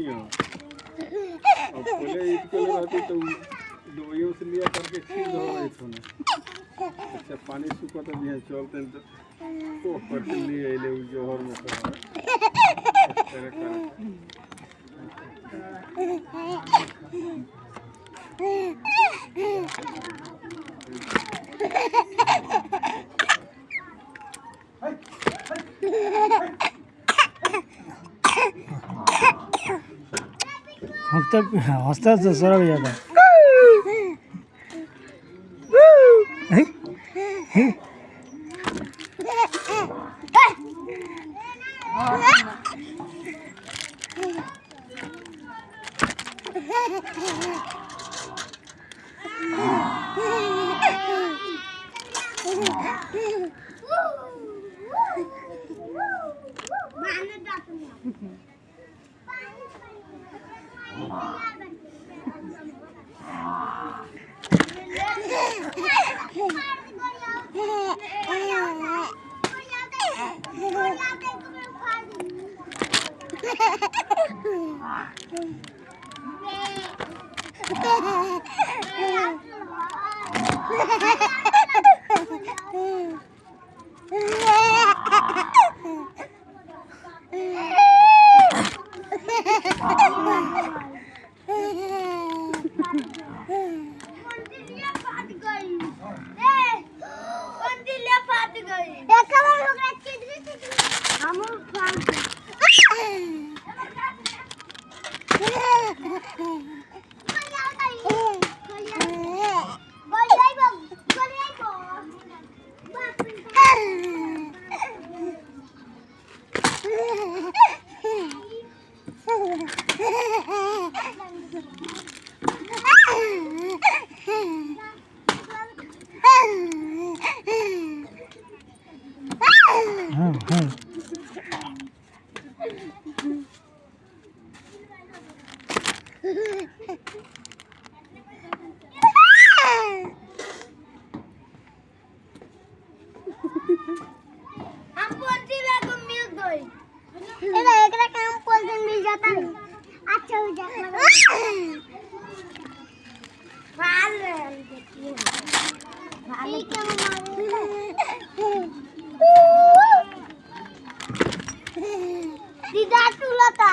नहीं हो। अब पहले ईद के लिए रहते तो दवाइयों से लिया करके ठीक हो गए थे। अच्छा पानी सूखा तो भी चलते हैं तो करके लिए ले जोहर में हंसता तो सर हो जाता अच्छा हो जाता दीदा टूलता